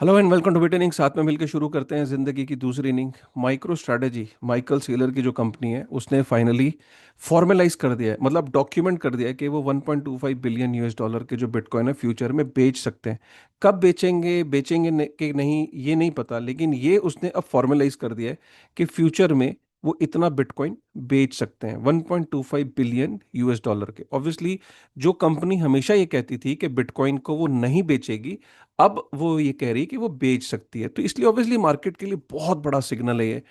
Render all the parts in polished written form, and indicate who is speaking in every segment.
Speaker 1: Hello and welcome to बिटेनिंग। साथ में मिलकर शुरू करते हैं जिंदगी की दूसरी inning. MicroStrategy, Michael Saylor की जो कंपनी है, उसने फाइनली फॉर्मेलाइज कर दिया है, मतलब डॉक्यूमेंट कर दिया है कि वो 1.25 बिलियन यूएस डॉलर के जो बिटकॉइन है फ्यूचर में बेच सकते हैं। कब बेचेंगे, कि नहीं, ये नहीं पता, लेकिन ये उसने अब फॉर्मेलाइज कर दिया है कि फ्यूचर में वो इतना बिटकॉइन बेच सकते हैं, 1.25 बिलियन यूएस डॉलर के। ऑब्वियसली जो कंपनी हमेशा ये कहती थी कि बिटकॉइन को वो नहीं बेचेगी, अब वो ये कह रही है कि वो बेच सकती है। तो इसलिए ऑब्वियसली मार्केट के लिए बहुत बड़ा सिग्नल है ये।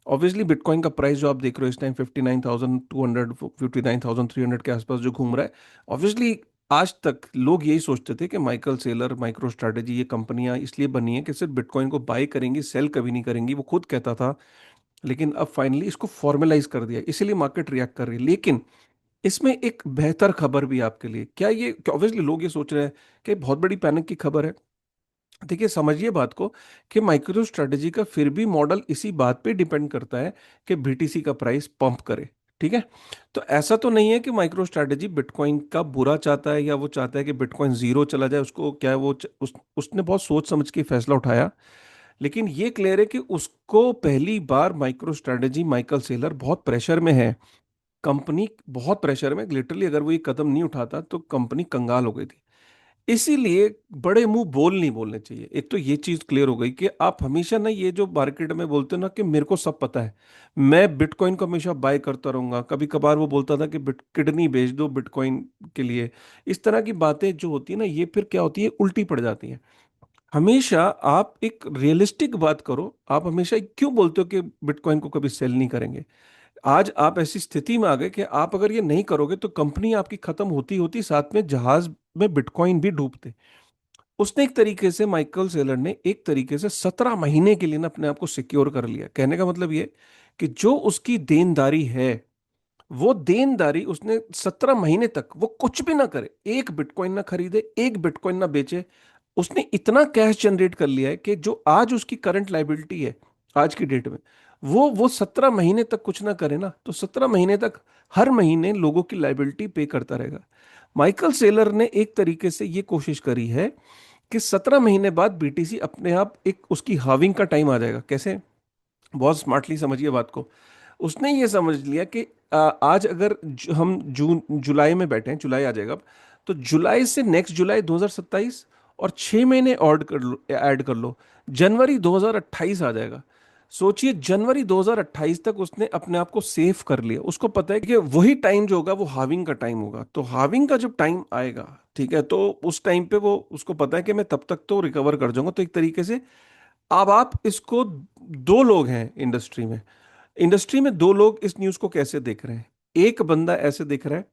Speaker 1: ऑब्वियसली बिटकॉइन का प्राइस जो आप देख रहे हो इस टाइम 59,200 59,300 के आसपास जो घूम रहा है। ऑब्वियसली आज तक लोग यही सोचते थे कि माइकल सेलर, माइक्रो स्ट्रैटेजी, ये कंपनियां इसलिए बनी है कि सिर्फ बिटकॉइन को बाई करेंगी, सेल कभी नहीं करेंगी, वो खुद कहता था। लेकिन अब फाइनली इसको फॉर्मेलाइज कर दिया, इसीलिए मार्केट रिएक्ट कर रही है। लेकिन इसमें एक बेहतर खबर भी आपके लिए। क्या ये, ऑब्वियसली लोग ये सोच रहे हैं कि बहुत बड़ी पैनिक की खबर है। देखिए, समझिए बात को कि माइक्रो स्ट्रेटजी का फिर भी मॉडल इसी बात पे डिपेंड करता है कि बीटीसी का प्राइस पंप करे। ठीक है। तो ऐसा तो नहीं है कि माइक्रो स्ट्रेटजी बिटकॉइन का बुरा चाहता है या वो चाहता है कि बिटकॉइन जीरो चला जाए। उसको क्या है, उसने बहुत सोच समझ के फैसला उठाया। लेकिन ये क्लियर है कि उसको पहली बार माइक्रो स्ट्रेटजी, माइकल सेलर बहुत प्रेशर में है। कंपनी बहुत प्रेशर में, लिटरली अगर वो ये कदम नहीं उठाता तो कंपनी कंगाल हो गई थी। इसीलिए बड़े मुंह बोल नहीं बोलने चाहिए। एक तो ये चीज क्लियर हो गई कि आप हमेशा ना, ये जो मार्केट में बोलते हो ना कि मेरे को सब पता है, मैं बिटकॉइन को हमेशा बाय करता रहूंगा। कभी कभार वो बोलता था कि किडनी बेच दो बिटकॉइन के लिए। इस तरह की बातें जो होती है ना, ये फिर क्या होती है, उल्टी पड़ जाती हैं। हमेशा आप एक रियलिस्टिक बात करो। आप हमेशा क्यों बोलते हो कि बिटकॉइन को कभी सेल नहीं करेंगे? आज आप ऐसी स्थिति में आ गए कि आप अगर ये नहीं करोगे तो कंपनी आपकी खत्म होती होती, साथ में जहाज में बिटकॉइन भी डूबते। उसने एक तरीके से, माइकल सेलर ने एक तरीके से 17 महीने के लिए ना अपने आप को सिक्योर कर लिया। कहने का मतलब ये कि जो उसकी देनदारी है, वो देनदारी उसने 17 महीने तक वो कुछ भी ना करे, एक बिटकॉइन ना खरीदे, एक बिटकॉइन ना बेचे। उसने इतना कैश जनरेट कर लिया है कि जो आज उसकी करंट लाइबिलिटी है, आज की डेट में, वो 17 महीने तक कुछ ना करे ना, तो 17 महीने तक हर महीने लोगों की लाइबिलिटी पे करता रहेगा। माइकल सेलर ने एक तरीके से ये कोशिश करी है कि 17 महीने बाद बीटीसी अपने आप, एक उसकी हाविंग का टाइम आ जाएगा। कैसे? बहुत स्मार्टली समझिए बात को। उसने ये समझ लिया कि आज अगर हम जून जुलाई में बैठे हैं, जुलाई आ जाएगा अब, तो जुलाई से नेक्स्ट जुलाई 2027 और 6 महीने ऐड कर लो, जनवरी 2028 आ जाएगा। सोचिए, जनवरी 2028 तक उसने अपने आप को सेफ कर लिया। उसको पता है कि वही टाइम जो होगा वो हाविंग का टाइम होगा। तो हाविंग का जब टाइम आएगा, ठीक है, तो उस टाइम पे वो, उसको पता है कि मैं तब तक तो रिकवर कर जाऊंगा। तो एक तरीके से अब आप इसको, दो लोग हैं इंडस्ट्री में दो लोग इस न्यूज़ को कैसे देख रहे हैं। एक बंदा ऐसे देख रहा है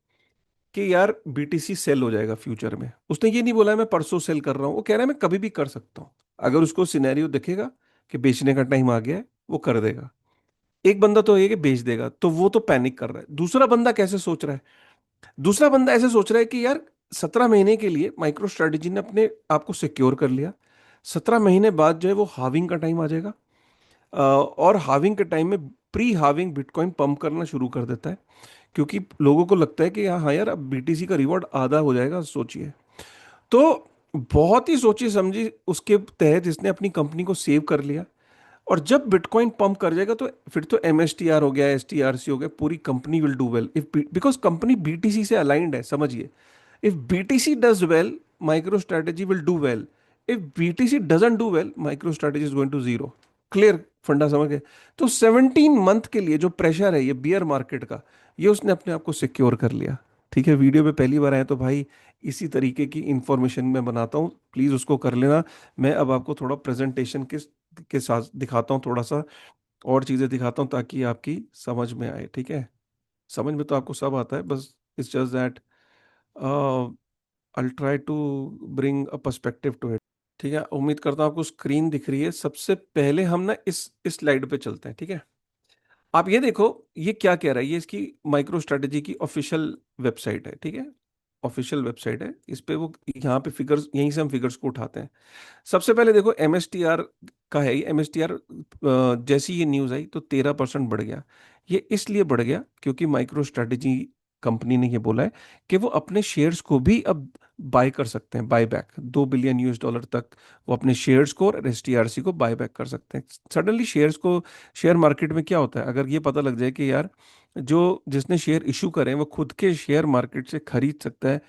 Speaker 1: कि यार बीटीसी सेल हो जाएगा फ्यूचर में। उसने ये नहीं बोला है मैं परसों सेल कर रहा हूं, वो कह रहा है मैं कभी भी कर सकता हूं। अगर उसको सिनेरियो दिखेगा कि बेचने का टाइम आ गया है, वो कर देगा। एक बंदा तो ये कि बेच देगा, तो वो तो पैनिक कर रहा है। दूसरा बंदा कैसे सोच रहा है? दूसरा बंदा ऐसे सोच रहा है कि यार 17 महीने के लिए माइक्रो स्ट्रेटेजी ने अपने आप को सिक्योर कर लिया। 17 महीने बाद जो है वो हाविंग का टाइम आ जाएगा। और हाविंग के टाइम में प्री हाविंग बिटकॉइन पंप करना शुरू कर देता है, क्योंकि लोगों को लगता है कि हाँ हाँ यार, अब बीटीसी का रिवॉर्ड आधा हो जाएगा। सोचिए। तो बहुत ही सोची समझी उसके तहत इसने अपनी कंपनी को सेव कर लिया। और जब बिटकॉइन पंप कर जाएगा तो फिर तो एमएसटीआर हो गया, एसटीआरसी हो गया, पूरी company will do well if, because company BTC से अलाइंड है। समझिए, if BTC does well, micro strategy will do well. If BTC doesn't do well, micro strategy is going to zero. Clear फंडा समझ गए? तो 17 मंथ के लिए जो प्रेशर है ये बियर मार्केट का, ये उसने अपने आप को सिक्योर कर लिया। ठीक है, वीडियो पे पहली बार आए तो भाई इसी तरीके की इंफॉर्मेशन मैं बनाता हूँ, प्लीज उसको कर लेना। मैं अब आपको थोड़ा प्रेजेंटेशन के साथ दिखाता हूँ, थोड़ा सा और चीजें दिखाता हूँ ताकि आपकी समझ में आए। ठीक है, समझ में तो आपको सब आता है, बस it's just that I try to bring a perspective to it. ठीक है, उम्मीद करता हूँ आपको स्क्रीन दिख रही है। सबसे पहले हम ना इस स्लाइड पे चलते हैं। ठीक है, आप ये देखो, ये क्या कह रहा है, ये इसकी माइक्रो स्ट्रेटेजी की ऑफिशियल वेबसाइट है। ठीक है, ऑफिशियल वेबसाइट है। इस पे वो, यहाँ पे फिगर्स, यहीं से हम फिगर्स को उठाते हैं। सबसे पहले देखो एमएसटीआर का है। ये एमएसटीआर, जैसी ये न्यूज़ आई तो 13% बढ़ गया। ये इसलिए बढ़ गया क्योंकि माइक्रो स्ट्रेटेजी कंपनी ने ये बोला है कि वो अपने शेयर्स को भी अब बाय कर सकते हैं, buy back 2 billion US dollar तक वो अपने शेयर्स को और एसटीआरसी को बाय बैक कर सकते हैं। सडनली शेयर्स को, शेयर मार्केट में क्या होता है, अगर ये पता लग जाए कि यार जो जिसने शेयर इशू करे वो खुद के शेयर मार्केट से खरीद सकता है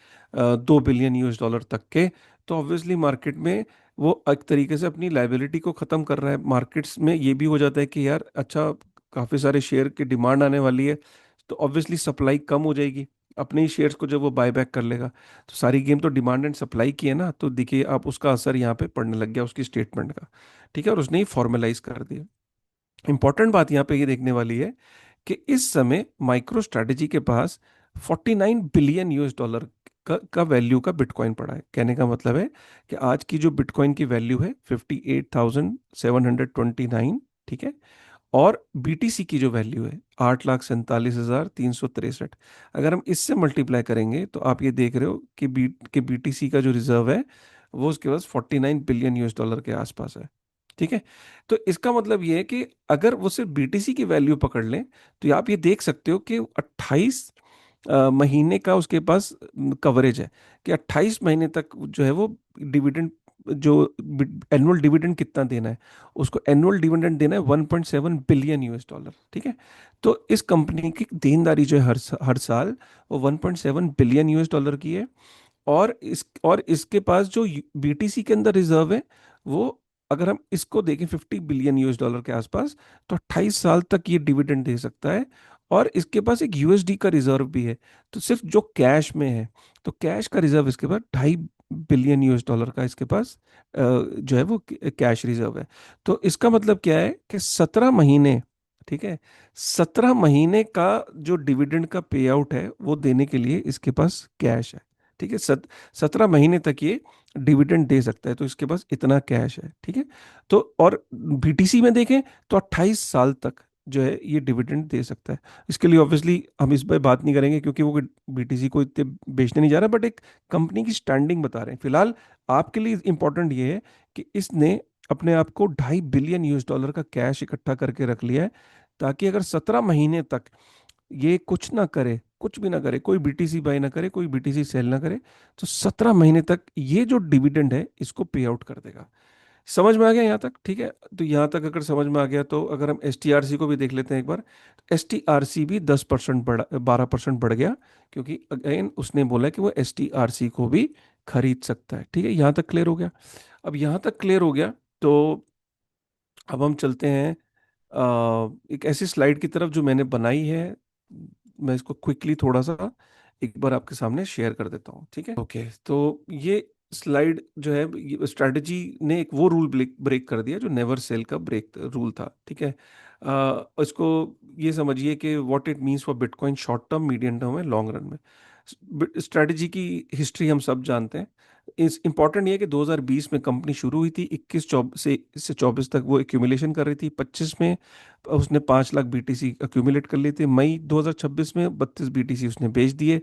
Speaker 1: 2 बिलियन यूएस डॉलर तक के, तो ऑब्वियसली मार्केट में वो एक तरीके से अपनी लाइबिलिटी को ख़त्म कर रहा है। मार्केट्स में ये भी हो जाता है कि यार अच्छा, काफ़ी सारे शेयर की डिमांड आने वाली है, तो ऑब्वियसली सप्लाई कम हो जाएगी। अपने ही शेयर्स को जब वो बाय बैक कर लेगा, तो सारी गेम तो डिमांड एंड सप्लाई की है ना, तो देखिए आप उसका असर यहाँ पे पड़ने लग गया उसकी स्टेटमेंट का। ठीक है, और उसने ही फॉर्मलाइज कर दिया। इंपॉर्टेंट बात यहाँ पे ये देखने वाली है कि इस समय माइक्रो स्ट्रेटेजी के पास 49 बिलियन यूएस डॉलर का वैल्यू का बिटकॉइन पड़ा है। कहने का मतलब है कि आज की जो बिटकॉइन की वैल्यू है 58,729, ठीक है, और बीटीसी की जो वैल्यू है 8,47,363। अगर हम इससे मल्टीप्लाई करेंगे तो आप ये देख रहे हो कि बीटीसी का जो रिजर्व है वो उसके पास 49 बिलियन यूएस डॉलर के आसपास है। ठीक है, तो इसका मतलब ये है कि अगर वो सिर्फ बीटीसी की वैल्यू पकड़ लें, तो आप ये देख सकते हो कि 28 महीने का उसके पास कवरेज है, कि 28 महीने तक जो है वो डिविडेंड, जो एनुअल डिविडेंड कितना देना है, उसको एनुअल डिविडेंड देना है 1.7 बिलियन यूएस डॉलर। ठीक है, तो इस कंपनी की देनदारी जो है हर साल वो 1.7 बिलियन यूएस डॉलर की है। और इसके पास जो बीटीसी के अंदर रिजर्व है वो, अगर हम इसको देखें 50 बिलियन यूएस डॉलर के आसपास, तो 28 साल तक ये डिविडेंड दे सकता है। और इसके पास एक यूएसडी का रिजर्व भी है, तो सिर्फ जो कैश में है, तो कैश का रिजर्व इसके पास 2.5 बिलियन यूएस डॉलर का इसके पास जो है वो कैश रिजर्व है। तो इसका मतलब क्या है कि 17 महीने, ठीक है, 17 महीने का जो डिविडेंड का पे आउट है वो देने के लिए इसके पास कैश है। ठीक है, 17 महीने तक ये डिविडेंड दे सकता है, तो इसके पास इतना कैश है। ठीक है, तो और बीटीसी में देखें तो 28 साल तक जो है ये डिविडेंड दे सकता है। इसके लिए ऑब्वियसली हम इस पर बात नहीं करेंगे क्योंकि वो बीटीसी को इतने बेचने नहीं जा रहा, बट एक कंपनी की स्टैंडिंग बता रहे हैं। फिलहाल आपके लिए इंपॉर्टेंट ये है कि इसने अपने आप को 2.5 बिलियन यूएस डॉलर का कैश इकट्ठा करके रख लिया है, ताकि अगर 17 महीने तक ये कुछ ना करे, कुछ भी ना करे, कोई बीटीसी बाय ना करे, कोई बीटीसी सेल ना करे, तो 17 महीने तक ये जो डिविडेंड है इसको पे आउट कर देगा। समझ में आ गया यहाँ तक? ठीक है, तो यहाँ तक अगर समझ में आ गया तो अगर हम एसटीआरसी को भी देख लेते हैं एक बार। एसटीआरसी भी 10% बढ़ा, 12% बढ़ गया, क्योंकि अगेन उसने बोला कि वो एसटीआरसी को भी खरीद सकता है। ठीक है, यहाँ तक क्लियर हो गया? अब यहाँ तक क्लियर हो गया, तो अब हम चलते हैं एक ऐसी स्लाइड की तरफ जो मैंने बनाई है। मैं इसको क्विकली थोड़ा सा एक बार आपके सामने शेयर कर देता हूँ। ठीक है, ओके, तो ये स्लाइड जो है, स्ट्रैटेजी ने एक वो रूल ब्रेक ब्रेक कर दिया जो नेवर सेल का ब्रेक रूल था। ठीक है, इसको ये समझिए कि what it means for bitcoin, short term, medium term है, लॉन्ग रन में। स्ट्रैटेजी की हिस्ट्री हम सब जानते हैं। इस इंपॉर्टेंट ये है कि 2020 में कंपनी शुरू हुई थी, 21 से 24 तक वो एक्यूमुलेशन कर रही थी। 25 में उसने 5 लाख बीटीसी एक्यूमुलेट कर लिए थे। मई 2026 में 32 बीटीसी उसने बेच दिए,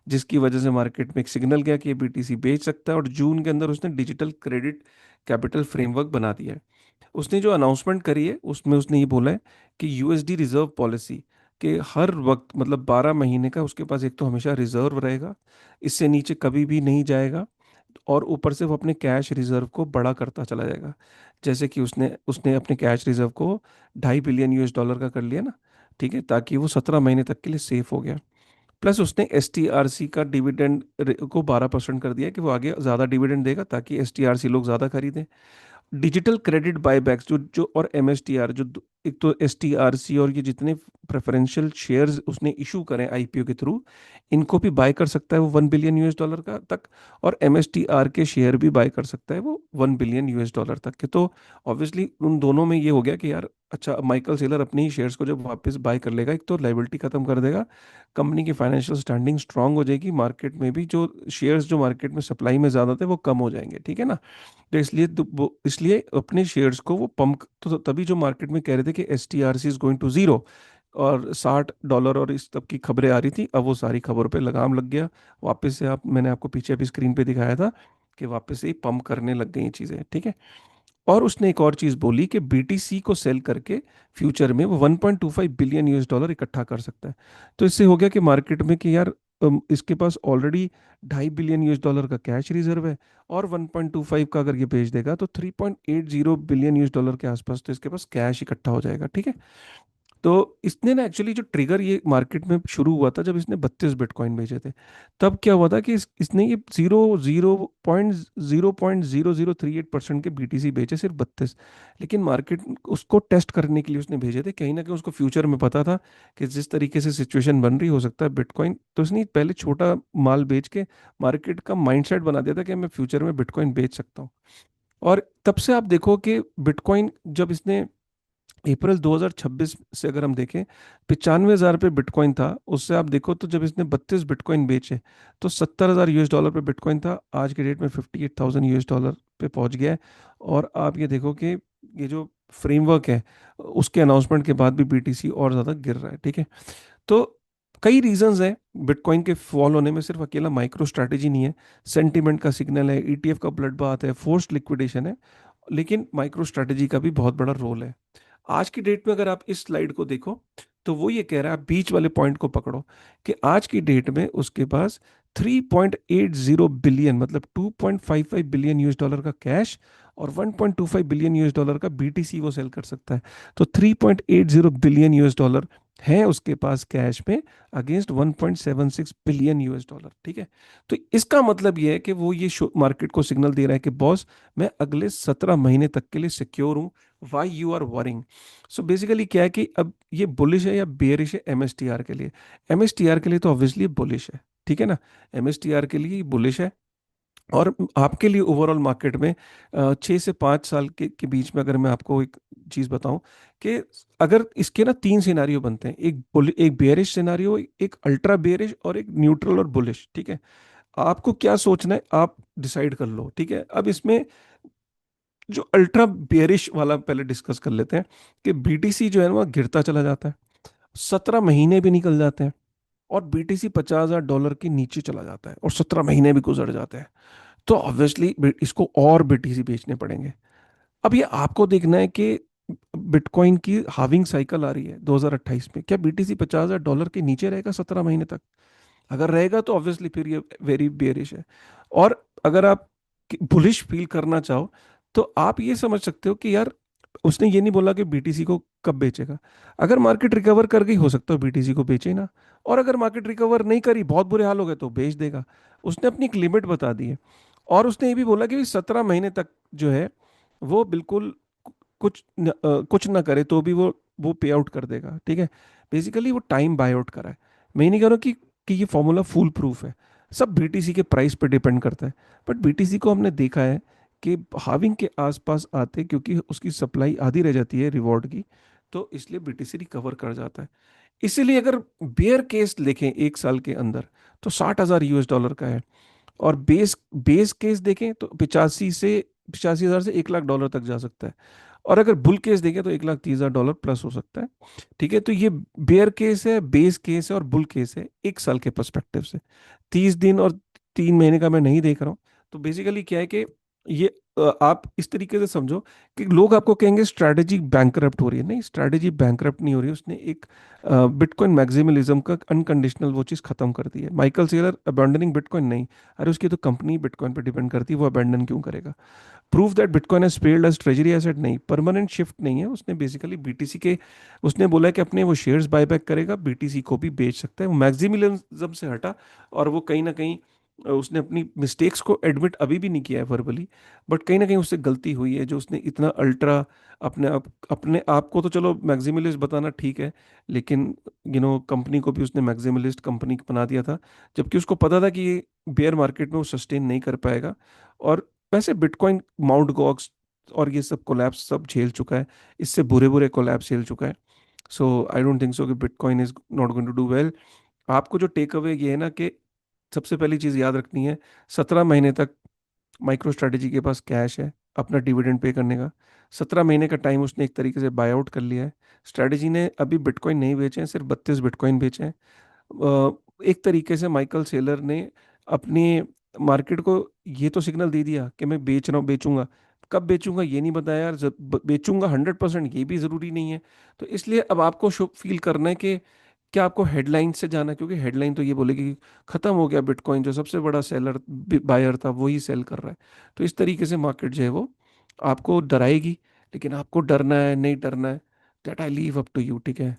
Speaker 1: जिसकी वजह से मार्केट में एक सिग्नल गया कि ये बीटीसी बेच सकता है, और जून के अंदर उसने डिजिटल क्रेडिट कैपिटल फ्रेमवर्क बना दिया है। उसने जो अनाउंसमेंट करी है उसमें उसने ये बोला है कि यूएसडी रिजर्व पॉलिसी के हर वक्त, मतलब 12 महीने का उसके पास एक तो हमेशा रिजर्व रहेगा, इससे नीचे कभी भी नहीं जाएगा, और ऊपर से वो अपने कैश रिजर्व को बड़ा करता चला जाएगा। जैसे कि उसने उसने अपने कैश रिजर्व को 2.5 बिलियन यूएस डॉलर का कर लिया ना, ठीक है, ताकि वो 17 महीने तक के लिए सेफ हो गया। प्लस उसने एसटीआरसी का डिविडेंड को 12% कर दिया कि वो आगे ज़्यादा डिविडेंड देगा, ताकि एसटीआरसी लोग ज़्यादा खरीदें। डिजिटल क्रेडिट बायबैक्स जो जो और एमएसटीआर, एक तो एसटीआरसी और ये जितने प्रेफरेंशियल शेयर्स उसने इशू करें आईपीओ के थ्रू, इनको भी बाय कर सकता है वो 1 बिलियन यूएस डॉलर का तक। और एमएसटीआर के शेयर भी बाय कर सकता है वो 1 बिलियन यूएस डॉलर तक के। तो ऑब्वियसली उन दोनों में ये हो गया कि यार अच्छा, माइकल सेलर अपने ही शेयर्स को जब वापस बाय कर लेगा, एक तो लाइबिलिटी खत्म कर देगा, कंपनी की फाइनेंशियल स्टैंडिंग स्ट्रांग हो जाएगी, मार्केट में भी जो शेयर्स जो मार्केट में सप्लाई में ज़्यादा थे वो कम हो जाएंगे। ठीक है ना, तो इसलिए अपने शेयर्स को वो पंप, तो तभी जो मार्केट में कह रहे थे कि S T R C is going to zero, और $60 और इस तब की खबरें आ रही थी, अब वो सारी खबरों पे लगाम लग गया। वापस से आप, मैंने आपको पीछे अभी स्क्रीन पे दिखाया था कि वापस से ही पंप करने लग गई ये चीज़ें। ठीक है, और उसने एक और चीज़ बोली कि बीटीसी को सेल करके फ्यूचर में वो 1.25 बिलियन यूएस डॉलर इकट्ठा कर सकता है। तो इससे हो गया कि मार्केट में कि यार इसके पास ऑलरेडी 2.5 बिलियन US डॉलर का कैश रिजर्व है, और 1.25 का अगर ये बेच देगा तो 3.80 बिलियन US डॉलर के आसपास तो इसके पास कैश इकट्ठा हो जाएगा, ठीक है। तो इसने ना एक्चुअली जो ट्रिगर ये मार्केट में शुरू हुआ था जब इसने 32 बिटकॉइन बेचे थे, तब क्या हुआ था कि इसने ये 0.0038% के बीटीसी बेचे, सिर्फ 32। लेकिन मार्केट उसको टेस्ट करने के लिए उसने भेजे थे, कहीं ना कहीं उसको फ्यूचर में पता था कि जिस तरीके से सिचुएशन बन रही हो सकता है बिटकॉइन, तो उसने पहले छोटा माल बेच के मार्केट का माइंडसेट बना दिया था कि मैं फ्यूचर में बिटकॉइन बेच सकता हूँ। और तब से आप देखो कि बिटकॉइन जब इसने अप्रैल 2026 से अगर हम देखें, 95,000 पे बिटकॉइन था, उससे आप देखो तो जब इसने 32 बिटकॉइन बेचे तो 70,000 US डॉलर पे बिटकॉइन था, आज के डेट में 58,000 US डॉलर पे पहुंच गया है। और आप ये देखो कि ये जो फ्रेमवर्क है उसके अनाउंसमेंट के बाद भी बीटीसी और ज़्यादा गिर रहा है, ठीक है। तो कई रीजंस हैं बिटकॉइन के फॉल होने में, सिर्फ अकेला माइक्रो स्ट्रैटेजी नहीं है, सेंटिमेंट का सिग्नल है, ईटीएफ का ब्लड बाथ है, फोर्स्ड लिक्विडेशन है, लेकिन माइक्रो स्ट्रैटेजी का भी बहुत बड़ा रोल है। आज की डेट में अगर आप इस स्लाइड को देखो तो वो ये कह रहा है, बीच वाले पॉइंट को पकड़ो, कि आज की डेट में उसके पास 3.80 बिलियन, मतलब 2.55 बिलियन US डॉलर का कैश और 1.25 बिलियन US डॉलर का बीटीसी वो सेल कर सकता है। तो 3.80 बिलियन US डॉलर है उसके पास कैश में, अगेंस्ट 1.76 बिलियन US डॉलर, ठीक है। तो इसका मतलब ये है कि वो ये मार्केट को सिग्नल दे रहा है कि बॉस, मैं अगले 17 महीने तक के लिए सिक्योर हूँ, why you are worrying. So basically क्या है कि अब ये बुलिश है या बेरिश है एमएसटीआर के लिए? एमएसटीआर के लिए तो ऑब्वियसली बुलिश है, ठीक है ना। एमएसटीआर के लिए बुलिश है। और आपके लिए ओवरऑल मार्केट में 6 से 5 साल के बीच में अगर मैं आपको एक चीज बताऊं कि अगर इसके ना 3 सिनारियो बनते हैं, एक बेयरिश सिनारियो, एक अल्ट्रा बेयरिश और एक न्यूट्रल और बुलिश, ठीक है। आपको क्या सोचना है आप डिसाइड कर लो, ठीक है। अब इसमें जो अल्ट्रा बेयरिश वाला पहले डिस्कस कर लेते हैं कि बीटीसी जो है ना वो गिरता चला जाता है, 17 महीने भी निकल जाते हैं और बीटीसी 50,000 डॉलर के नीचे चला जाता है और 17 महीने भी गुजर जाते हैं, तो ऑब्वियसली इसको और बीटीसी बेचने पड़ेंगे। अब ये आपको देखना है कि बिटकॉइन की हाविंग साइकिल आ रही है 2028 में, क्या बीटीसी 50,000 डॉलर के नीचे रहेगा 17 महीने तक? अगर रहेगा तो ऑब्वियसली फिर ये वेरी बेयरिश है। और अगर आप बुलिश फील करना चाहो तो आप ये समझ सकते हो कि यार, उसने ये नहीं बोला कि बीटीसी को कब बेचेगा। अगर मार्केट रिकवर कर गई हो सकता है बीटीसी को बेचे ना, और अगर मार्केट रिकवर नहीं करी, बहुत बुरे हाल हो गए, तो बेच देगा। उसने अपनी एक लिमिट बता दी है। और उसने ये भी बोला कि 17 महीने तक जो है वो बिल्कुल कुछ ना करे तो भी वो पे आउट कर देगा, ठीक है। बेसिकली वो टाइम बाय आउट करा है। मैं ये नहीं कह रहा हूँ कि ये फॉर्मूला फूल प्रूफ है, सब बीटीसी के प्राइस पर डिपेंड करता है। बट बीटीसी को हमने देखा है कि हाविंग के आसपास आते, क्योंकि उसकी सप्लाई आधी रह जाती है रिवॉर्ड की, तो इसलिए बीटीसी रिकवर कर जाता है। इसीलिए अगर बेयर केस देखें 1 साल के अंदर तो 60,000 US डॉलर का है, और बेस बेस केस देखें तो 85,000 से 1 लाख डॉलर तक जा सकता है। और अगर बुल केस देखें तो 1,30,000 डॉलर प्लस हो सकता है, ठीक है। तो ये बेयर केस है, बेस केस है और बुल केस है 1 साल के पर्सपेक्टिव से। 30 दिन और 3 महीने का मैं नहीं देख रहा हूँ। तो बेसिकली क्या है कि ये आप इस तरीके से समझो कि लोग आपको कहेंगे स्ट्रैटेजी बैंकरप्ट हो रही है, नहीं, स्ट्रैटेजी बैंकरप्ट नहीं हो रही है। उसने एक बिटकॉइन मैक्सिमलिज्म का अनकंडीशनल वो चीज़ खत्म कर दी है। माइकल सेलर अबैंडनिंग बिटकॉइन नहीं, अरे उसकी तो कंपनी बिटकॉइन पे डिपेंड करती है, वो अबैंडन क्यों करेगा? Prove that bitcoin has failed as treasury asset नहीं, परमानेंट शिफ्ट नहीं है। उसने बेसिकली बीटीसी के, उसने बोला है कि अपने वो शेयर्स बायबैक करेगा, बीटीसी को भी बेच सकता है, वो मैक्सिमलिज्म से हटा। और वो कहीं ना कहीं उसने अपनी मिस्टेक्स को एडमिट अभी भी नहीं किया है वर्बली, बट कहीं ना कहीं उससे गलती हुई है जो उसने इतना अल्ट्रा अपने आप को तो चलो मैक्सिमलिस्ट बताना ठीक है, लेकिन कंपनी को भी उसने मैक्सिमलिस्ट कंपनी बना दिया था, जबकि उसको पता था कि ये बेयर मार्केट में वो सस्टेन नहीं कर पाएगा। और वैसे बिटकॉइन माउंट गॉक्स और ये सब कोलैप्स सब झेल चुका है, इससे बुरे बुरे कोलैप्स झेल चुका है। सो आई डोंट थिंक सो कि bitcoin is not going to do well. आपको जो टेक अवे ये है ना कि सबसे पहली चीज़ याद रखनी है, 17 महीने तक माइक्रो स्ट्रेटेजी के पास कैश है अपना डिविडेंड पे करने का। 17 महीने का टाइम उसने एक तरीके से बाय आउट कर लिया है। स्ट्रेटेजी ने अभी बिटकॉइन नहीं बेचे हैं, सिर्फ 32 बिटकॉइन बेचे हैं। एक तरीके से माइकल सेलर ने अपनी मार्केट को ये तो सिग्नल दे दिया कि मैं बेच रहा हूँ, बेचूंगा। कब बेचूंगा ये नहीं बताया यार, जब बेचूंगा 100% ये भी ज़रूरी नहीं है। तो इसलिए अब आपको शुभ फील करना है कि क्या आपको हेडलाइन से जाना है? क्योंकि हेडलाइन तो ये बोलेगी कि खत्म हो गया बिटकॉइन, जो सबसे बड़ा सेलर बायर था वही सेल कर रहा है। तो इस तरीके से मार्केट जो है वो आपको डराएगी, लेकिन आपको डरना है नहीं डरना है, that I leave up to you, ठीक है।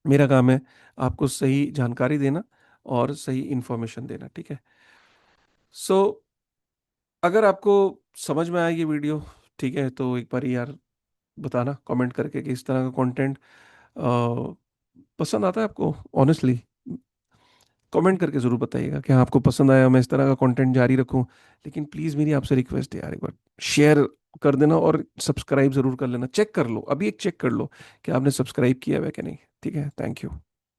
Speaker 1: मेरा काम है आपको सही जानकारी देना और सही इंफॉर्मेशन देना, ठीक है। सो अगर आपको समझ में आया ये वीडियो, ठीक है, तो एक बार यार बताना कमेंट करके कि इस तरह का कंटेंट पसंद आता है आपको। ऑनेस्टली कमेंट करके ज़रूर बताइएगा कि हाँ आपको पसंद आया, मैं इस तरह का कंटेंट जारी रखूं। लेकिन प्लीज़ मेरी आपसे रिक्वेस्ट है यार, एक बार शेयर कर देना और सब्सक्राइब ज़रूर कर लेना। चेक कर लो, अभी एक चेक कर लो कि आपने सब्सक्राइब किया हुआ है कि नहीं। ठीक है, थैंक यू।